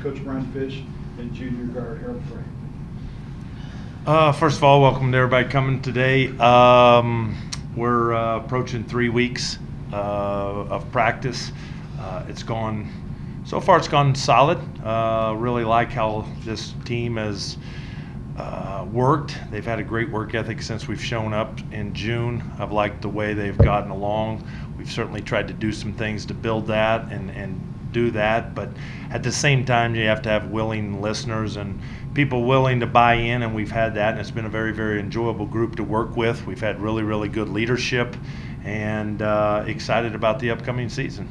Coach Brian Fish and junior guard Harald Frey. First of all, welcome to everybody coming today. We're approaching 3 weeks of practice. So far it's gone solid. Really like how this team has worked. They've had a great work ethic since we've shown up in June. I've liked the way they've gotten along. We've certainly tried to do some things to build that and do that, but at the same time you have to have willing listeners and people willing to buy in, and we've had that, and it's been a very, very enjoyable group to work with. We've had really, really good leadership, and excited about the upcoming season.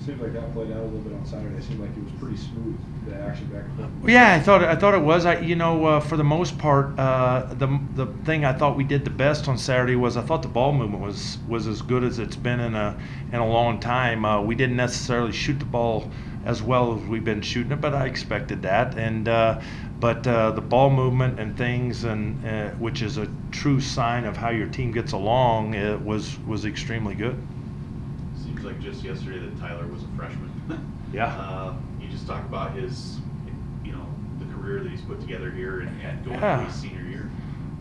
Seemed like that played out a little bit on Saturday. It seemed like it was pretty smooth, the action back and forth. Yeah, I thought it was. For the most part, the thing I thought we did the best on Saturday was I thought the ball movement was as good as it's been in a long time. We didn't necessarily shoot the ball as well as we've been shooting it, but I expected that. And but the ball movement and things, and which is a true sign of how your team gets along, it was extremely good. Seems like just yesterday that Tyler was a freshman. Yeah. You just talk about his, the career that he's put together here and going Yeah. into his senior year.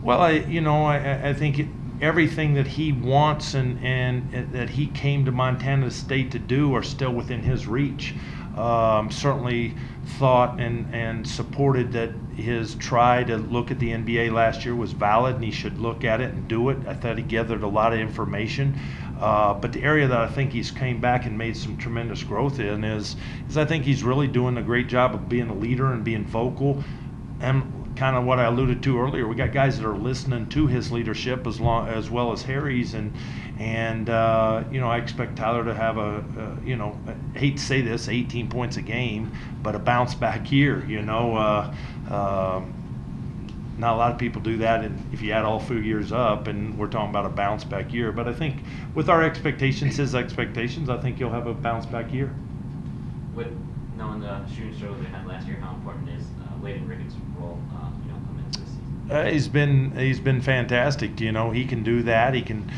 Well, I think everything that he wants and that he came to Montana State to do are still within his reach. Certainly thought and supported that his try to look at the NBA last year was valid, and he should look at it and do it. I thought he gathered a lot of information. But the area that I think he's came back and made some tremendous growth in is I think he's really doing a great job of being a leader and being vocal. And kind of what I alluded to earlier, we got guys that are listening to his leadership as well as Harry's, and I expect Tyler to have I hate to say this, 18 points a game, but a bounce back year. Not a lot of people do that, and if you add all 4 years up, and we're talking about a bounce back year. But I think with our expectations, his expectations, I think you'll have a bounce back year. With knowing the shooting struggles they had last year, how important is Layden Ricketts' role coming into the season? He's been fantastic. He can do that. He can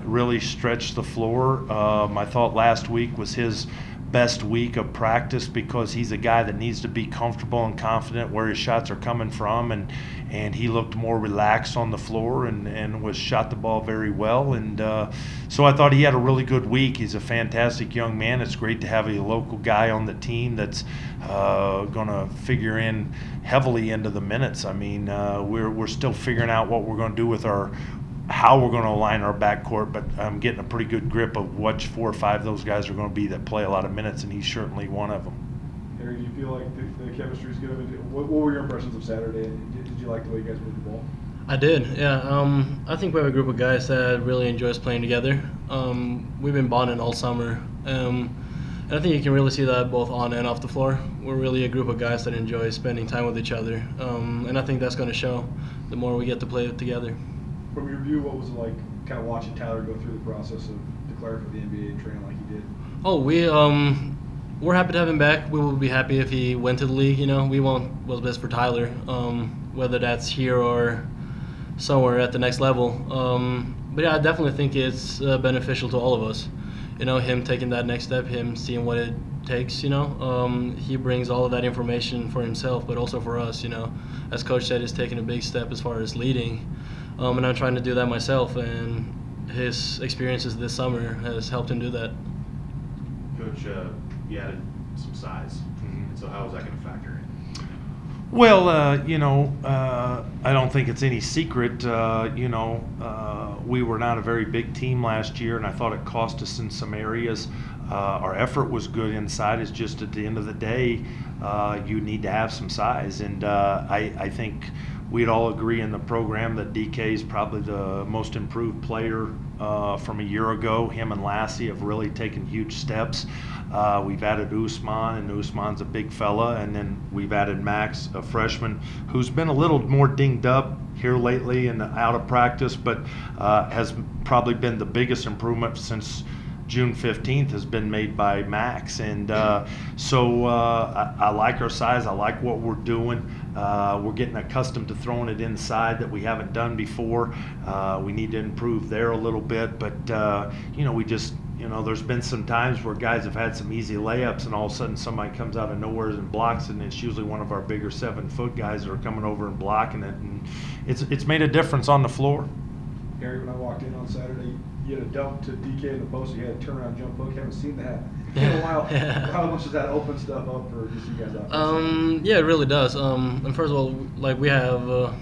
really stretch the floor. I thought last week was his best week of practice because he's a guy that needs to be comfortable and confident where his shots are coming from, and he looked more relaxed on the floor and shot the ball very well, and so I thought he had a really good week. He's a fantastic young man. It's great to have a local guy on the team that's going to figure in heavily into the minutes. I mean, we're still figuring out what we're going to do with how we're going to align our backcourt, but I'm getting a pretty good grip of what 4 or 5 of those guys are going to be that play a lot of minutes, and he's certainly one of them. Harry, do you feel like the chemistry is good? What were your impressions of Saturday? Did you like the way you guys moved the ball? I did, yeah. I think we have a group of guys that really enjoys playing together. We've been bonding all summer, and I think you can really see that both on and off the floor. We're really a group of guys that enjoy spending time with each other, and I think that's going to show the more we get to play together. From your view, what was it like kind of watching Tyler go through the process of declaring for the NBA and training like he did? Oh, we're happy to have him back. We would be happy if he went to the league. We want what's best for Tyler, whether that's here or somewhere at the next level. But yeah, I definitely think it's beneficial to all of us. Him taking that next step, him seeing what it takes. He brings all of that information for himself, but also for us. As Coach said, he's taking a big step as far as leading. And I'm trying to do that myself, and his experiences this summer has helped him do that. Coach, you added some size, and so how is that going to factor in? Well, I don't think it's any secret. We were not a very big team last year, and I thought it cost us in some areas. Our effort was good inside. It's just at the end of the day, you need to have some size, and I think we'd all agree in the program that DK is probably the most improved player from a year ago. Him and Lassie have really taken huge steps. We've added Usman, and Usman's a big fella, and then we've added Max, a freshman, who's been a little more dinged up here lately and out of practice, but has probably been the biggest improvement since June 15th has been made by Max, and so I like our size. I like what we're doing. We're getting accustomed to throwing it inside that we haven't done before. We need to improve there a little bit, but we just, there's been some times where guys have had some easy layups, and all of a sudden somebody comes out of nowhere and blocks it, and it's usually one of our bigger 7-foot guys that are coming over and blocking it, and it's made a difference on the floor. Harry, when I walked in on Saturday, you had a dunk to DK in the post. You had a turnaround jump hook. Haven't seen that in a while. How much does that open stuff up for just you guys out? Yeah, it really does. And first of all, like we have,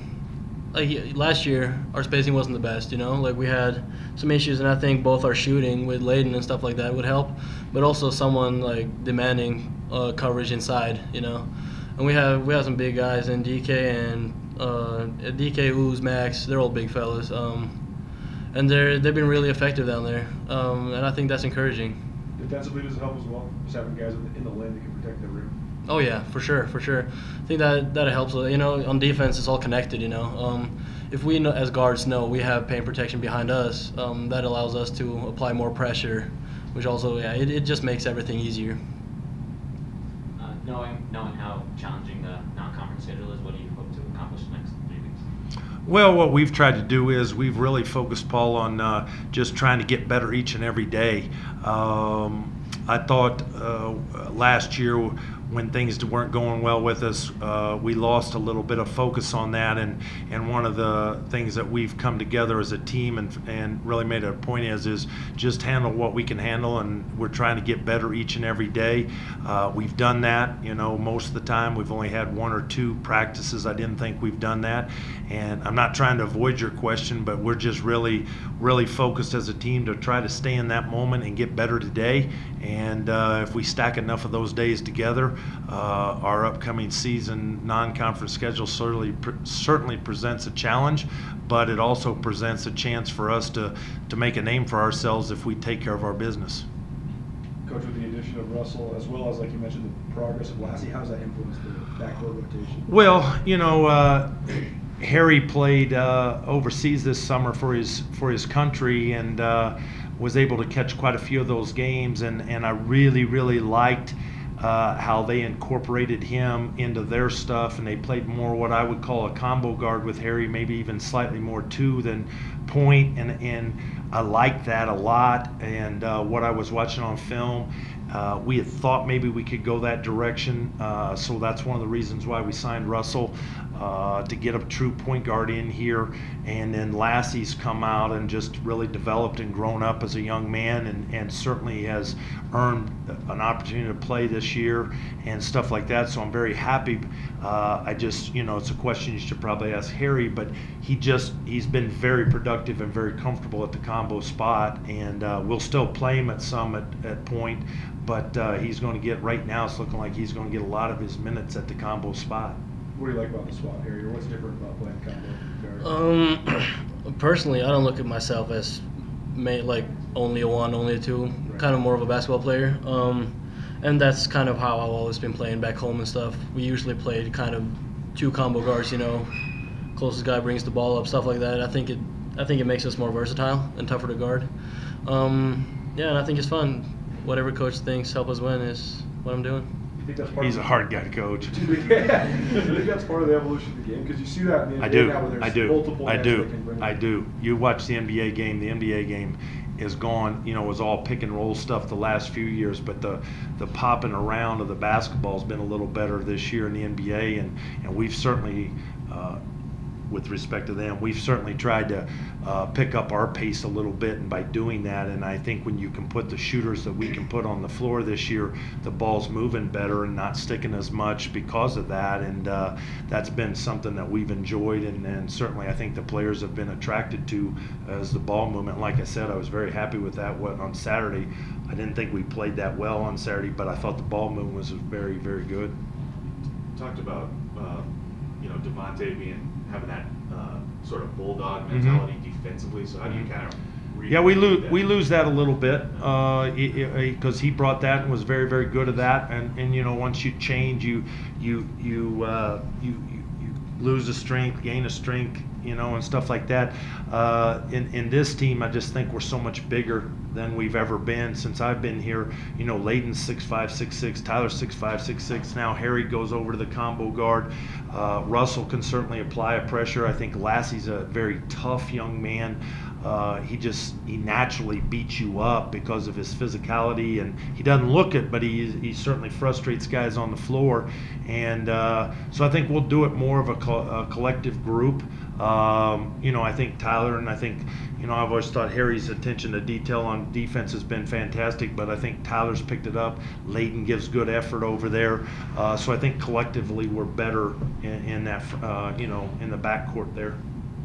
last year our spacing wasn't the best. Like we had some issues, and I think both our shooting with Layden and stuff like that would help, but also someone like demanding coverage inside. And we have some big guys in DK and DK, Ooze, Max. They're all big fellas. And they've been really effective down there, and I think that's encouraging. Defensively, does it help as well? Just having guys in the lane that can protect the rim. Oh yeah, for sure. I think that helps. On defense, it's all connected. If we as guards know we have paint protection behind us, that allows us to apply more pressure, which also it just makes everything easier. Knowing how challenging the non-conference schedule is, what do you hope to accomplish the next 3 weeks? Well, what we've tried to do is we've really focused, Paul, on just trying to get better each and every day. I thought last year when things weren't going well with us, we lost a little bit of focus on that, and one of the things that we've come together as a team and really made a point is just handle what we can handle, and we're trying to get better each and every day. We've done that, most of the time. We've only had 1 or 2 practices. I didn't think we've done that, and I'm not trying to avoid your question, but we're just really focused as a team to try to stay in that moment and get better today. And if we stack enough of those days together, our upcoming season non-conference schedule certainly presents a challenge, but it also presents a chance for us to make a name for ourselves if we take care of our business. Coach, with the addition of Russell, as well as, like you mentioned, the progress of Lassie, how does that influence the backcourt rotation? Well, Harry played overseas this summer for his country, and was able to catch quite a few of those games, and I really liked how they incorporated him into their stuff, and they played more what I would call a combo guard with Harry, maybe even slightly more 2 than point, and I liked that a lot. And what I was watching on film, we had thought maybe we could go that direction, so that's one of the reasons why we signed Russell, to get a true point guard in here. And then Lassie's come out and just really developed and grown up as a young man, and certainly has earned an opportunity to play this year and stuff like that, so I'm very happy. I just, it's a question you should probably ask Harry, but he's been very productive and very comfortable at the combo spot, and we'll still play him at point, but he's going to get, right now it's looking like he's going to get a lot of his minutes at the combo spot. What do you like about the spot, Harry, or what's different about playing combo? Personally, I don't look at myself as only a 1, only a 2, right. Kind of more of a basketball player. And that's kind of how I've always been playing back home and stuff. We usually played kind of 2 combo guards, closest guy brings the ball up, stuff like that. I think it makes us more versatile and tougher to guard. And I think it's fun. Whatever coach thinks help us win is what I'm doing. You think that's part He's a hard guy to coach. I think that's part of the evolution of the game, because you see that in the NBA now where there's multiple guys that can bring I do. You watch the NBA game. The NBA game is gone. It was all pick and roll stuff the last few years, but the popping around of the basketball has been a little better this year in the NBA, and we've certainly, with respect to them, we've certainly tried to pick up our pace a little bit, and by doing that, and I think when you can put the shooters that we can put on the floor this year, the ball's moving better and not sticking as much because of that, and that's been something that we've enjoyed, and certainly I think the players have been attracted to as the ball movement. Like I said, I was very happy with that on Saturday. I didn't think we played that well on Saturday, but I thought the ball movement was very, very good. You talked about Devontae having that sort of bulldog mentality defensively. So how do you kind of we lose that a little bit because he brought that and was very, very good at that. And once you change, you lose a strength, gain a strength, and stuff like that. In this team, I just think we're so much bigger than we've ever been since I've been here. Layden's 6'5", 6'6", Tyler's 6'5", 6'6". Now Harry goes over to the combo guard. Russell can certainly apply a pressure. I think Lassie's a very tough young man. He naturally beats you up because of his physicality, and he doesn't look it, but he certainly frustrates guys on the floor. And so I think we'll do it more of a collective group. I think Tyler, and I think, I've always thought Harry's attention to detail on defense has been fantastic, but I think Tyler's picked it up. Leyden gives good effort over there. So I think collectively we're better in that, in the backcourt there.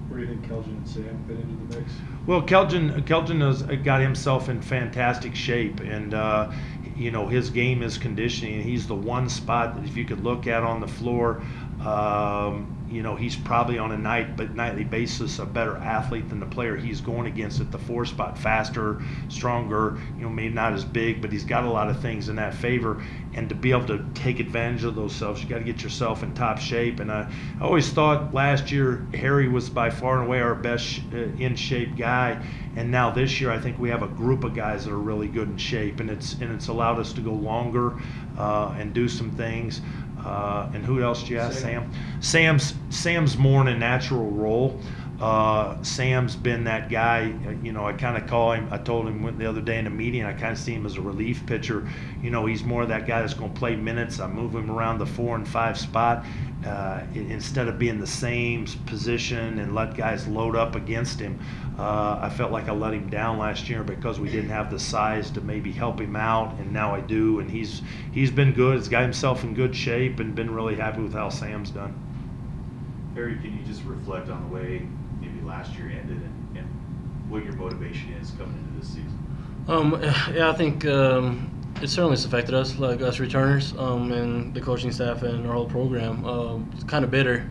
Where do you think Keldon and Sam fit into the mix? Well, Keldon has got himself in fantastic shape, and his game is conditioning. He's the one spot that if you could look at on the floor, he's probably on a nightly basis a better athlete than the player he's going against at the 4 spot. Faster, stronger, maybe not as big, but he's got a lot of things in that favor. And to be able to take advantage of those selves, you got to get yourself in top shape. And I always thought last year Harry was by far and away our best in shape guy. And now this year I think we have a group of guys that are really good in shape, and it's allowed us to go longer and do some things. And who else do you ask? Sam. Sam's more in a natural role. Sam's been that guy, I kind of call him, I told him the other day in a meeting, I kind of see him as a relief pitcher. He's more that guy that's going to play minutes. I move him around the 4 and 5 spot instead of being the same position and let guys load up against him. I felt like I let him down last year because we didn't have the size to maybe help him out, and now I do, and he's been good. He's got himself in good shape and been really happy with how Sam's done. Harry, can you just reflect on the way maybe last year ended and what your motivation is coming into this season? Yeah, I think it certainly has affected us, like us returners, and the coaching staff and our whole program. It's kind of bitter.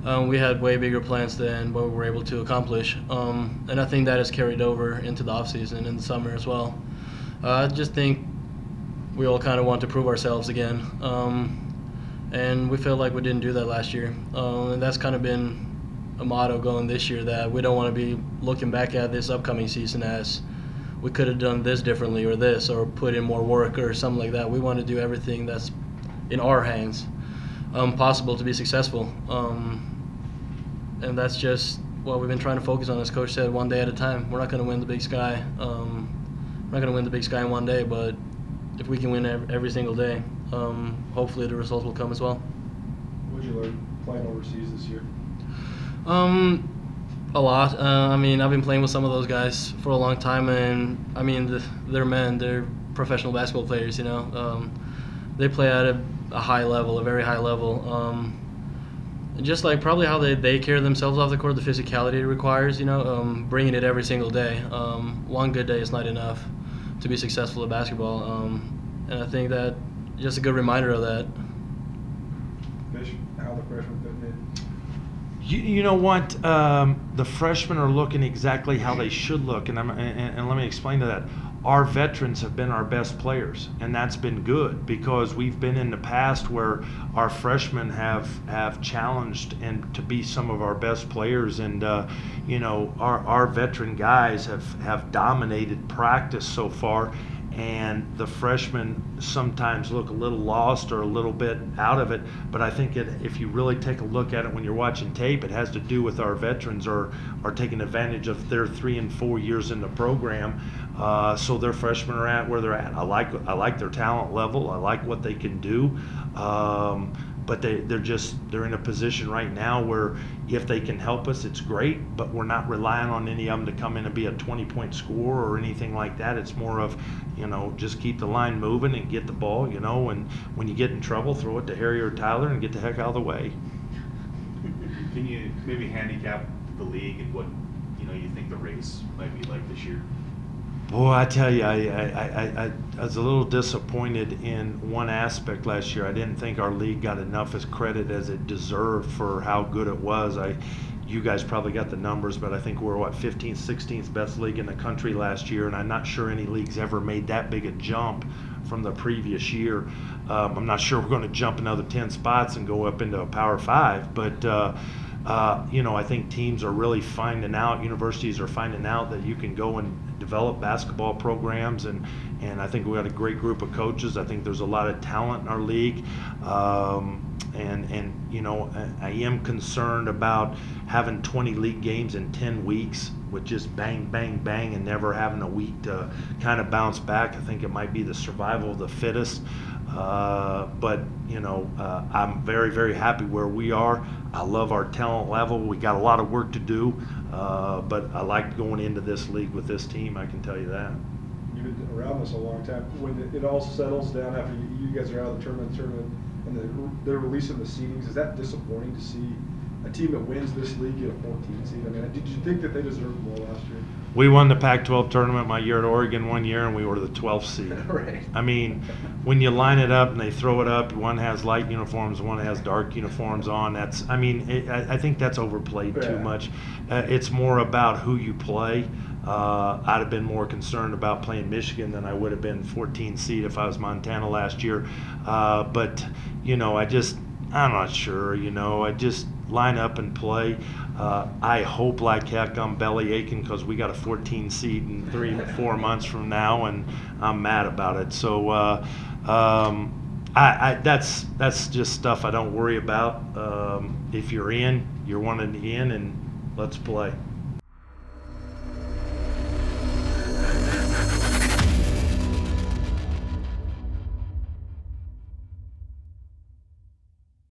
We had way bigger plans than what we were able to accomplish, and I think that has carried over into the offseason and the summer as well. I just think we all kind of want to prove ourselves again, and we feel like we didn't do that last year, and that's kind of been a motto going this year, that we don't want to be looking back at this upcoming season as we could have done this differently or this or put in more work or something like that. We want to do everything that's in our hands possible to be successful, and that's just what we've been trying to focus on. As Coach said, one day at a time. We're not going to win the big sky. We're not going to win the big sky in one day, but if we can win every single day, hopefully the results will come as well. What did you learn playing overseas this year? A lot. I've been playing with some of those guys for a long time, and they're men. They're professional basketball players. They play at a high level, a very high level. Just like probably how they carry themselves off the court, the physicality it requires. Bringing it every single day. One good day is not enough to be successful at basketball, and I think that just a good reminder of that. Fish, how the freshmen fitting in? You know what? The freshmen are looking exactly how they should look, and let me explain to that. Our veterans have been our best players, and that's been good because we've been in the past where our freshmen have challenged and to be some of our best players, and our veteran guys have dominated practice so far. And the freshmen sometimes look a little lost or a little bit out of it, but I think if you really take a look at it when you're watching tape, it has to do with our veterans are taking advantage of their 3 and 4 years in the program, so their freshmen are at where they're at. I like their talent level. I like what they can do, but they're in a position right now where if they can help us, it's great, but we're not relying on any of them to come in and be a 20-point scorer or anything like that. It's more of, just keep the line moving and get the ball, and when you get in trouble, throw it to Harry or Tyler and get the heck out of the way. Can you maybe handicap the league and what, you think the race might be like this year? Boy, I tell you, I was a little disappointed in one aspect last year. I didn't think our league got enough as credit as it deserved for how good it was. You guys probably got the numbers, but I think we're 15th, 16th best league in the country last year, and I'm not sure any league's ever made that big a jump from the previous year. I'm not sure we're going to jump another 10 spots and go up into a Power 5, but I think teams are really finding out, universities are finding out that you can go and develop basketball programs, and I think we got a great group of coaches. I think there's a lot of talent in our league. I am concerned about having 20 league games in 10 weeks with just bang, bang, bang, and never having a week to kind of bounce back. I think it might be the survival of the fittest. But I'm very, very happy where we are. I love our talent level. We got a lot of work to do, but I like going into this league with this team, I can tell you that. You've been around this a long time. When it all settles down after you guys are out of the tournament, and they're releasing the seedings, is that disappointing to see a team that wins this league get a 14 seed? I mean, did you think that they deserved more last year? We won the Pac-12 tournament my year at Oregon one year, and we were the 12th seed. Right. I mean, when you line it up and they throw it up, one has light uniforms, one has dark uniforms on. I think that's overplayed too much. It's more about who you play. I'd have been more concerned about playing Michigan than I would have been 14 seed if I was Montana last year. But I'm not sure. I just line up and play. I hope like heck I'm belly aching because we got a 14 seed in 3-4 months from now, and I'm mad about it. So that's just stuff I don't worry about. If you're in, you're wanting in, and let's play.